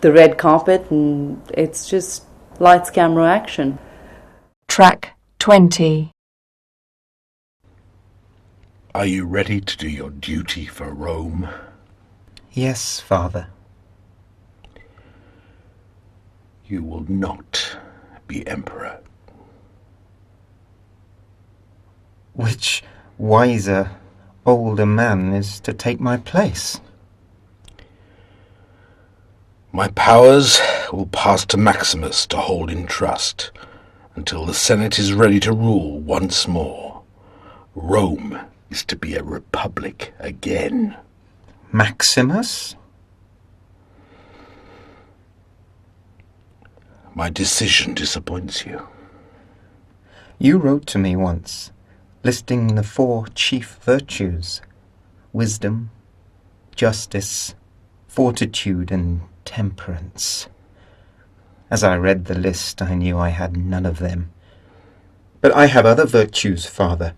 the red carpet, and it's just lights, camera, action. Track 20. Are you ready to do your duty for Rome? Yes, Father. You will not be emperor. Which wiser, older man is to take my place? My powers will pass to Maximus to hold in trust until the Senate is ready to rule once more. Rome is to be a republic again. Maximus? My decision disappoints you. You wrote to me once, listing the 4 chief virtues: wisdom, justice, fortitude, and temperance. As I read the list, I knew I had none of them. But I have other virtues, Father.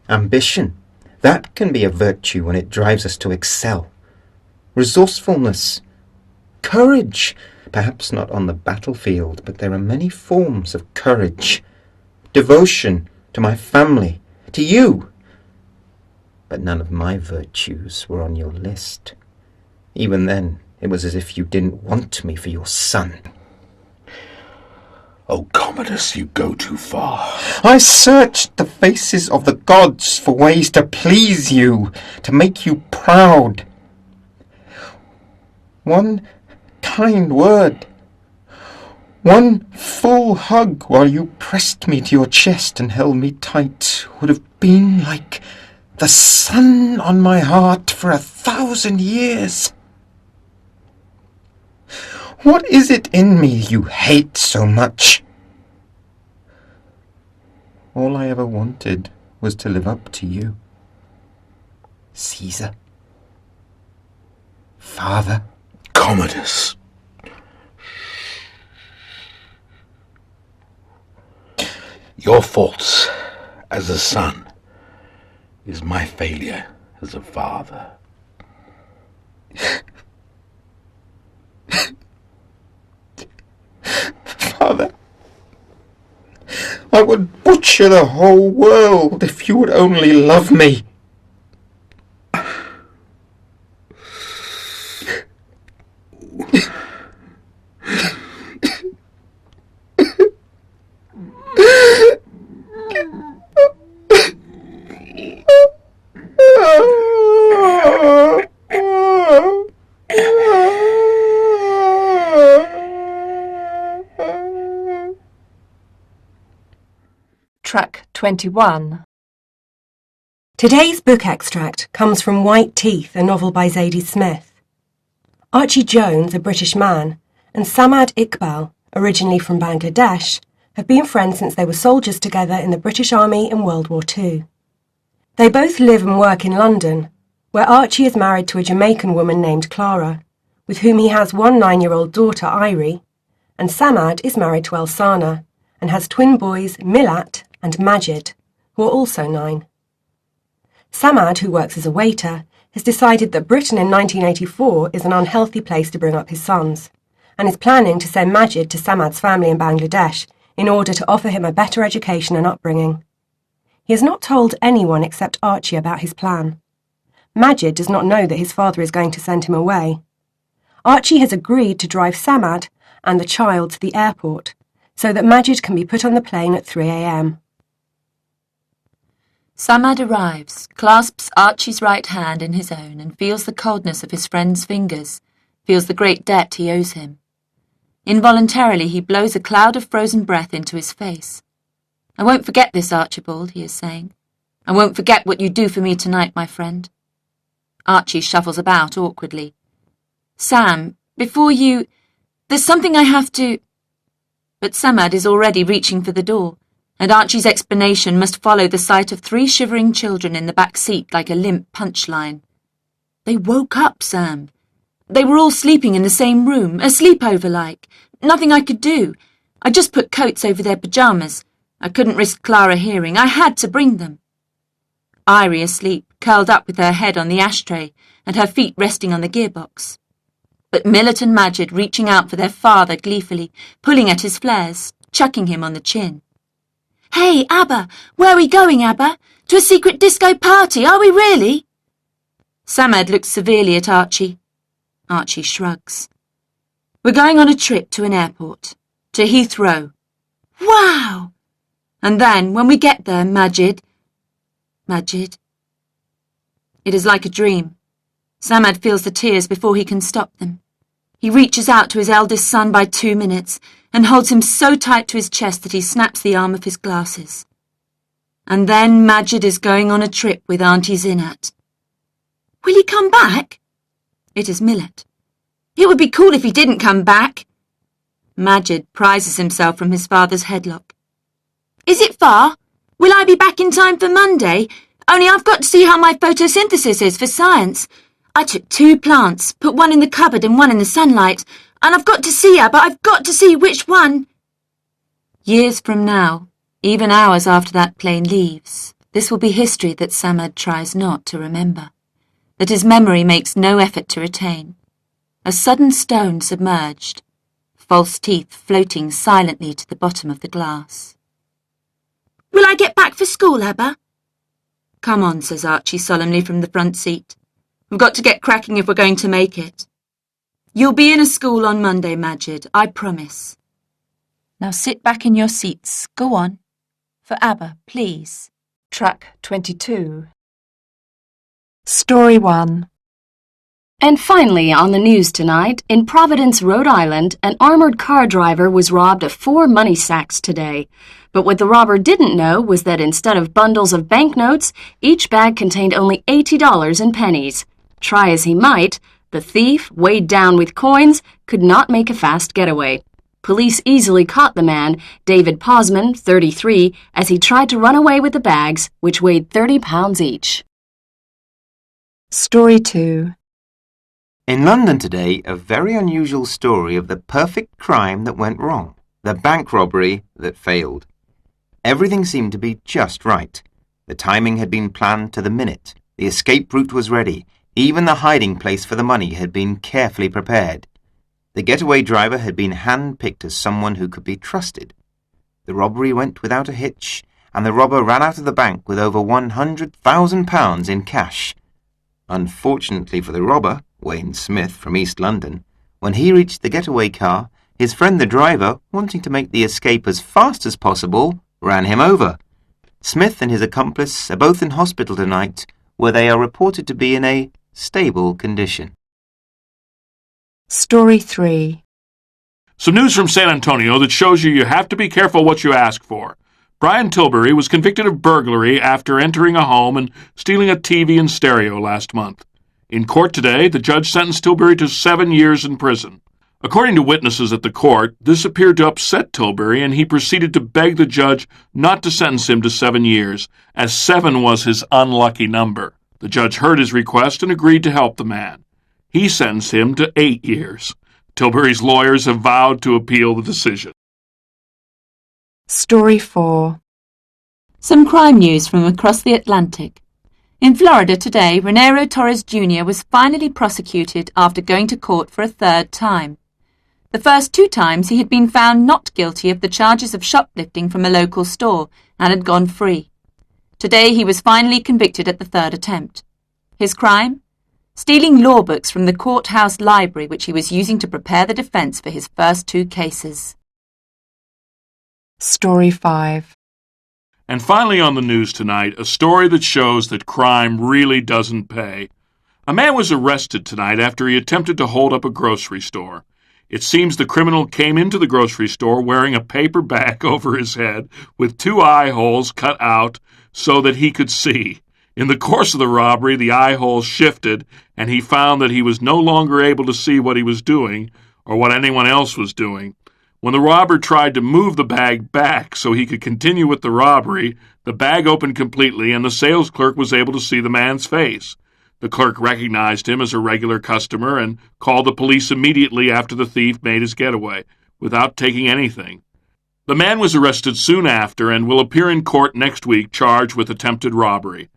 Ambition, that can be a virtue when it drives us to excel. Resourcefulness, courage, perhaps not on the battlefield, but there are many forms of courage. Devotion to my family, to you. But none of my virtues were on your list. Even then, it was as if you didn't want me for your son. Oh, Commodus, you go too far. I searched the faces of the gods for ways to please you, to make you proud. One kind word, one full hug while you pressed me to your chest and held me tight would have been like the sun on my heart for 1,000 years. What is it in me you hate so much? All I ever wanted was to live up to you. Caesar. Father. Commodus. Your faults as a son is my failure as a father. Father, I would butcher the whole world if you would only love me. Track 21. Today's book extract comes from White Teeth, a novel by Zadie Smith. Archie Jones, a British man, and Samad Iqbal, originally from Bangladesh, have been friends since they were soldiers together in the British Army in World War II. They both live and work in London, where Archie is married to a Jamaican woman named Clara, with whom he has one 9-year-old daughter, Irie, and Samad is married to Elsana and has twin boys, Milat and Majid, who are also 9. Samad, who works as a waiter, has decided that Britain in 1984 is an unhealthy place to bring up his sons, and is planning to send Majid to Samad's family in Bangladesh in order to offer him a better education and upbringing. He has not told anyone except Archie about his plan. Majid does not know that his father is going to send him away. Archie has agreed to drive Samad and the child to the airport so that Majid can be put on the plane at 3 a.m. Samad arrives, clasps Archie's right hand in his own and feels the coldness of his friend's fingers, feels the great debt he owes him. Involuntarily he blows a cloud of frozen breath into his face. "I won't forget this, Archibald," he is saying. "I won't forget what you do for me tonight, my friend." Archie shuffles about awkwardly. "Sam, before you... there's something I have to..." But Samad is already reaching for the door, and Archie's explanation must follow the sight of 3 shivering children in the back seat like a limp punchline. "They woke up, Sam. They were all sleeping in the same room, a sleepover like. Nothing I could do. I just put coats over their pyjamas. I couldn't risk Clara hearing. I had to bring them." Irie asleep, curled up with her head on the ashtray and her feet resting on the gearbox. But Millet and Majid reaching out for their father gleefully, pulling at his flares, chucking him on the chin. "Hey, Abba! Where are we going, Abba? To a secret disco party, are we really?" Samad looks severely at Archie. Archie shrugs. "We're going on a trip to an airport. To Heathrow." "Wow!" "And then, when we get there, Majid..." "Majid..." It is like a dream. Samad feels the tears before he can stop them. He reaches out to his eldest son by 2 minutes and holds him so tight to his chest that he snaps the arm of his glasses. And then Majid is going on a trip with Auntie Zinat. "Will he come back?" It is Millet. "It would be cool if he didn't come back." Majid prizes himself from his father's headlock. "Is it far? Will I be back in time for Monday? Only I've got to see how my photosynthesis is for science. I took 2 plants, put one in the cupboard and one in the sunlight, and I've got to see her, but I've got to see which one." Years from now, even hours after that plane leaves, this will be history that Samad tries not to remember, that his memory makes no effort to retain. A sudden stone submerged, false teeth floating silently to the bottom of the glass. "Will I get back for school, Abba?" "Come on," says Archie solemnly from the front seat. "We've got to get cracking if we're going to make it. You'll be in a school on Monday, Majid, I promise. Now sit back in your seats. Go on. For Abba, please." Track 22. Story 1. And finally, on the news tonight, in Providence, Rhode Island, an armored car driver was robbed of 4 money sacks today. But what the robber didn't know was that instead of bundles of banknotes, each bag contained only $80 in pennies. Try as he might, The thief, weighed down with coins, could not make a fast getaway. Police easily caught the man, David Posman, 33, as he tried to run away with the bags, which weighed 30 pounds each. Story 2. In London today, a very unusual story of the perfect crime that went wrong, the bank robbery that failed. Everything seemed to be just right. The timing had been planned to the minute. The escape route was ready. Even the hiding place for the money had been carefully prepared. The getaway driver had been hand-picked as someone who could be trusted. The robbery went without a hitch, and the robber ran out of the bank with over £100,000 in cash. Unfortunately for the robber, Wayne Smith from East London, when he reached the getaway car, his friend the driver, wanting to make the escape as fast as possible, ran him over. Smith and his accomplice are both in hospital tonight, where they are reported to be in a stable condition. Story 3. Some news from San Antonio that shows you have to be careful what you ask for. Brian Tilbury was convicted of burglary after entering a home and stealing a TV and stereo last month. In court today, the judge sentenced Tilbury to 7 years in prison. According to witnesses at the court, this appeared to upset Tilbury, and he proceeded to beg the judge not to sentence him to 7 years, as 7 was his unlucky number. The judge heard his request and agreed to help the man. He sentenced him to 8 years. Tilbury's lawyers have vowed to appeal the decision. Story 4. Some crime news from across the Atlantic. In Florida today, Renero Torres Jr. was finally prosecuted after going to court for a 3rd time. The first 2 times he had been found not guilty of the charges of shoplifting from a local store and had gone free. Today he was finally convicted at the 3rd attempt. His crime? Stealing law books from the courthouse library which he was using to prepare the defense for his first 2 cases. Story 5. And finally on the news tonight, a story that shows that crime really doesn't pay. A man was arrested tonight after he attempted to hold up a grocery store. It seems the criminal came into the grocery store wearing a paper bag over his head with 2 eye holes cut out so that he could see. In the course of the robbery, the eye holes shifted, and he found that he was no longer able to see what he was doing or what anyone else was doing. When the robber tried to move the bag back so he could continue with the robbery, the bag opened completely and the sales clerk was able to see the man's face. The clerk recognized him as a regular customer and called the police immediately after the thief made his getaway, without taking anything. The man was arrested soon after and will appear in court next week charged with attempted robbery.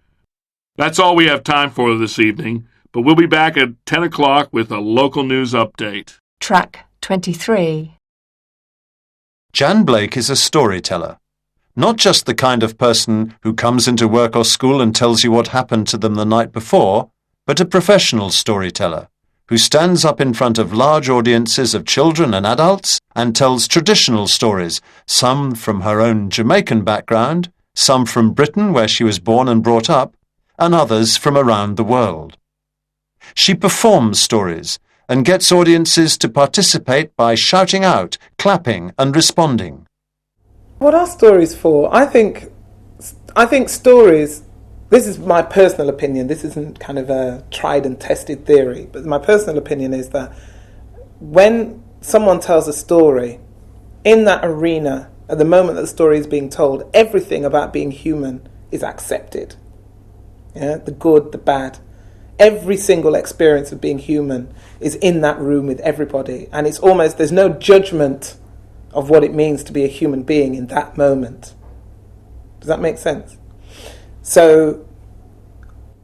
That's all we have time for this evening, but we'll be back at 10 o'clock with a local news update. Track 23. Jan Blake is a storyteller. Not just the kind of person who comes into work or school and tells you what happened to them the night before, but a professional storyteller who stands up in front of large audiences of children and adults and tells traditional stories, some from her own Jamaican background, some from Britain where she was born and brought up, and others from around the world. She performs stories and gets audiences to participate by shouting out, clapping and responding. What are stories for? I think stories, this is my personal opinion, this isn't kind of a tried and tested theory, but my personal opinion is that when someone tells a story, in that arena, at the moment that the story is being told, everything about being human is accepted. Yeah? The good, the bad. Every single experience of being human is in that room with everybody, and it's almost, there's no judgment of what it means to be a human being in that moment. Does that make sense? So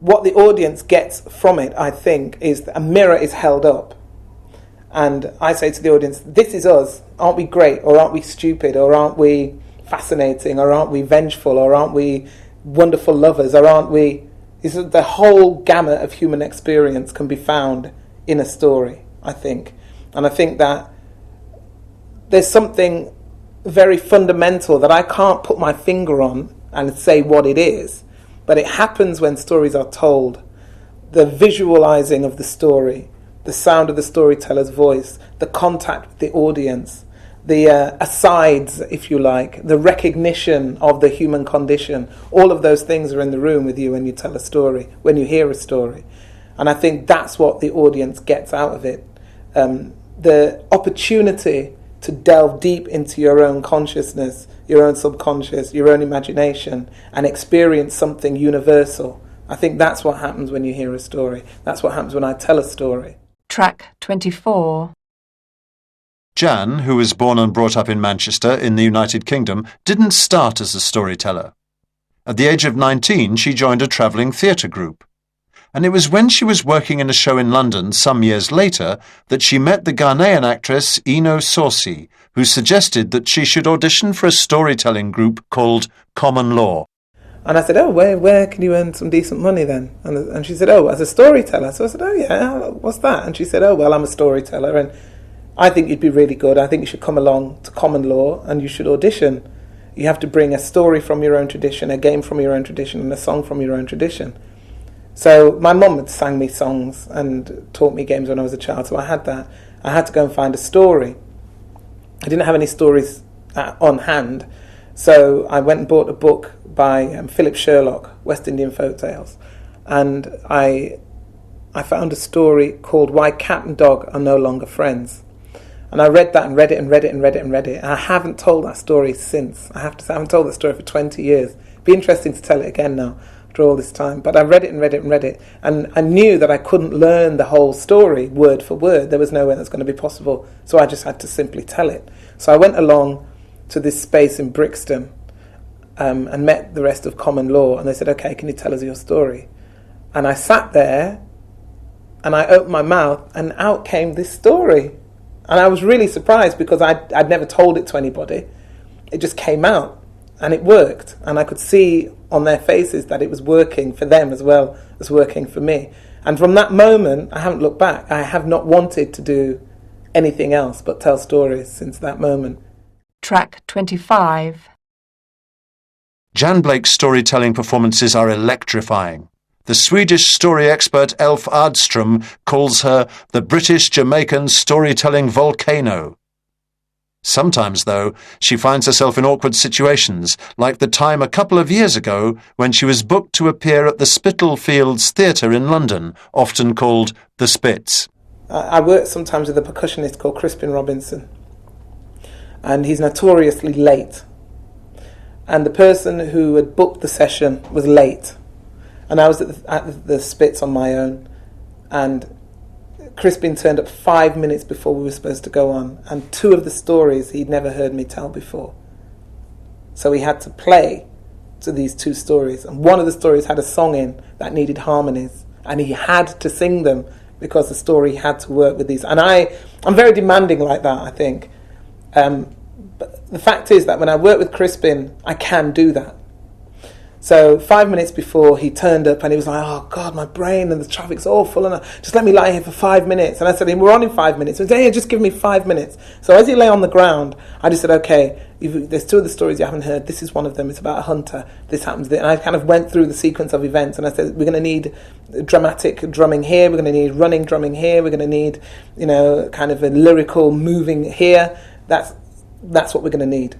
what the audience gets from it, I think, is that a mirror is held up, and I say to the audience, this is us. Aren't we great, or aren't we stupid, or aren't we fascinating, or aren't we vengeful, or aren't we wonderful lovers, or aren't we... The whole gamut of human experience can be found in a story, I think. And I think that there's something very fundamental that I can't put my finger on and say what it is, but it happens when stories are told. The visualizing of the story, the sound of the storyteller's voice, the contact with the audience, the asides, if you like, the recognition of the human condition, all of those things are in the room with you when you tell a story, when you hear a story. And I think that's what the audience gets out of it. The opportunity to delve deep into your own consciousness, your own subconscious, your own imagination, and experience something universal. I think that's what happens when you hear a story. That's what happens when I tell a story. Track 24. Jan, who was born and brought up in Manchester in the United Kingdom, didn't start as a storyteller. At the age of 19, she joined a travelling theatre group. And it was when she was working in a show in London some years later that she met the Ghanaian actress Eno Saucy, who suggested that she should audition for a storytelling group called Common Law. And I said, oh, where can you earn some decent money then? And she said, oh, as a storyteller. So I said, oh, yeah, what's that? And she said, oh, well, I'm a storyteller, and I think you'd be really good. I think you should come along to Common Law and you should audition. You have to bring a story from your own tradition, a game from your own tradition, and a song from your own tradition. So my mum had sang me songs and taught me games when I was a child, so I had that. I had to go and find a story. I didn't have any stories on hand, so I went and bought a book by Philip Sherlock, West Indian Folk Tales, and I found a story called Why Cat and Dog Are No Longer Friends. And I read that and read it and read it and read it and read it, and I haven't told that story since. I have to say, I haven't told that story for 20 years. It'd be interesting to tell it again now, after all this time. But I read it and read it and read it, and I knew that I couldn't learn the whole story word for word. There was no way that's going to be possible, so I just had to simply tell it. So I went along to this space in Brixton and met the rest of Common Law, and they said, okay, can you tell us your story? And I sat there and I opened my mouth and out came this story. And I was really surprised because I'd never told it to anybody. It just came out and it worked, and I could see on their faces that it was working for them as well as working for me. And from that moment, I haven't looked back. I have not wanted to do anything else but tell stories since that moment. Track 25. Jan Blake's storytelling performances are electrifying. The Swedish story expert Elf Ardstrom calls her the British-Jamaican storytelling volcano. Sometimes, though, she finds herself in awkward situations, like the time a couple of years ago when she was booked to appear at the Spitalfields Theatre in London, often called the Spits. I work sometimes with a percussionist called Crispin Robinson, and he's notoriously late. And the person who had booked the session was late. And I was at the Spits on my own, and Crispin turned up 5 minutes before we were supposed to go on, and 2 of the stories he'd never heard me tell before. So he had to play to these 2 stories, and one of the stories had a song in that needed harmonies, and he had to sing them because the story had to work with these. And I'm very demanding like that, I think. But the fact is that when I work with Crispin, I can do that. So 5 minutes before, he turned up and he was like, oh God, my brain and the traffic's awful, and just let me lie here for 5 minutes. And I said, we're on in 5 minutes. He said, yeah, just give me 5 minutes. So as he lay on the ground, I just said, okay, there's 2 of the stories you haven't heard. This is one of them. It's about a hunter. This happens. And I kind of went through the sequence of events, and I said, we're going to need dramatic drumming here. We're going to need running drumming here. We're going to need, kind of a lyrical moving here. That's what we're going to need.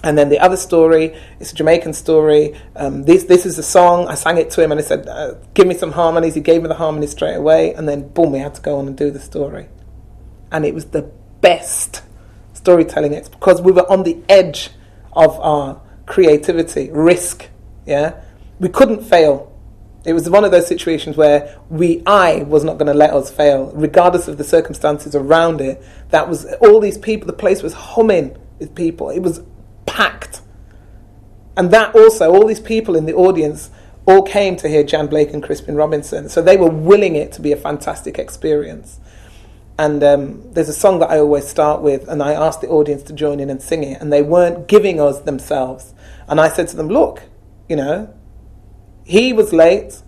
And then the other story, it's a Jamaican story. This is a song. I sang it to him and I said, give me some harmonies. He gave me the harmonies straight away. And then, boom, we had to go on and do the story. And it was the best storytelling. It's because we were on the edge of our creativity, risk. Yeah, we couldn't fail. It was one of those situations where I was not going to let us fail, regardless of the circumstances around it. That was all these people. The place was humming with people. It was packed. And that also, all these people in the audience all came to hear Jan Blake and Crispin Robinson. So they were willing it to be a fantastic experience. And there's a song that I always start with, and I asked the audience to join in and sing it, and they weren't giving us themselves. And I said to them, look, he was late,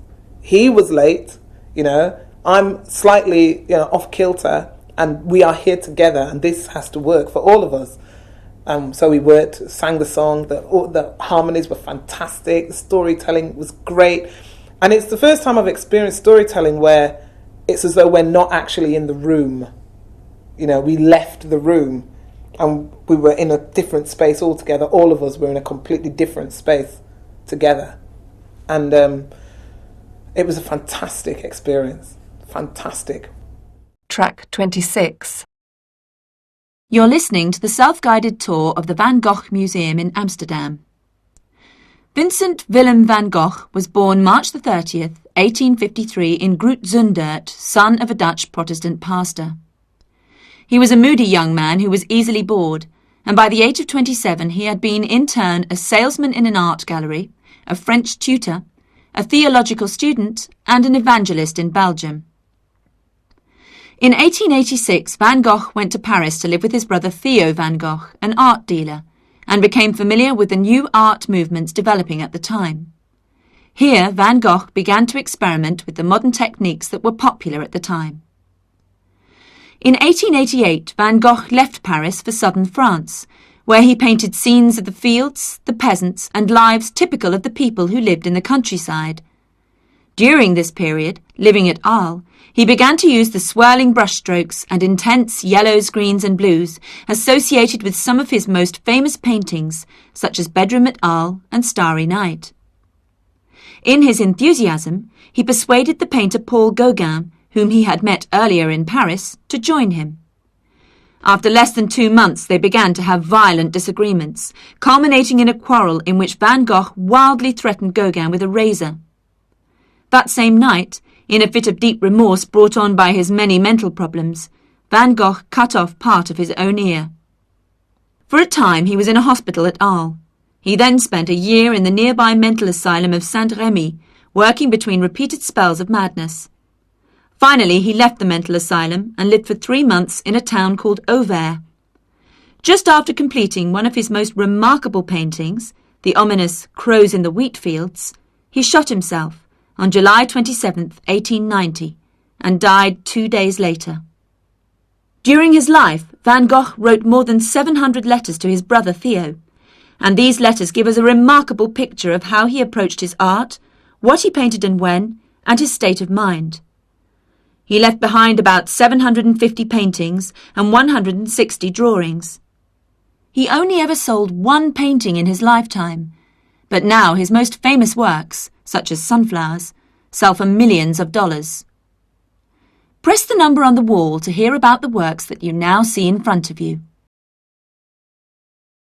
I'm slightly off kilter, and we are here together, and this has to work for all of us. So we worked, sang the song, the harmonies were fantastic, the storytelling was great. And it's the first time I've experienced storytelling where it's as though we're not actually in the room. We left the room and we were in a different space altogether. All of us were in a completely different space together. And It was a fantastic experience. Fantastic. Track 26. You're listening to the self-guided tour of the Van Gogh Museum in Amsterdam. Vincent Willem van Gogh was born March the 30th, 1853 in Groot-Zundert, son of a Dutch Protestant pastor. He was a moody young man who was easily bored, and by the age of 27 he had been in turn a salesman in an art gallery, a French tutor, a theological student, and an evangelist in Belgium. In 1886, Van Gogh went to Paris to live with his brother Theo van Gogh, an art dealer, and became familiar with the new art movements developing at the time. Here, Van Gogh began to experiment with the modern techniques that were popular at the time. In 1888, Van Gogh left Paris for southern France, where he painted scenes of the fields, the peasants, and lives typical of the people who lived in the countryside. During this period, living at Arles, he began to use the swirling brushstrokes and intense yellows, greens and blues associated with some of his most famous paintings, such as Bedroom at Arles and Starry Night. In his enthusiasm, he persuaded the painter Paul Gauguin, whom he had met earlier in Paris, to join him. After less than 2 months, they began to have violent disagreements, culminating in a quarrel in which Van Gogh wildly threatened Gauguin with a razor. That same night, in a fit of deep remorse brought on by his many mental problems, Van Gogh cut off part of his own ear. For a time he was in a hospital at Arles. He then spent a year in the nearby mental asylum of Saint-Rémy, working between repeated spells of madness. Finally he left the mental asylum and lived for 3 months in a town called Auvers. Just after completing one of his most remarkable paintings, the ominous Crows in the Wheat Fields, he shot himself on July 27, 1890, and died 2 days later. During his life, Van Gogh wrote more than 700 letters to his brother Theo, and these letters give us a remarkable picture of how he approached his art, what he painted and when, and his state of mind. He left behind about 750 paintings and 160 drawings. He only ever sold 1 painting in his lifetime, but now his most famous works, such as Sunflowers, sell for millions of dollars. Press the number on the wall to hear about the works that you now see in front of you.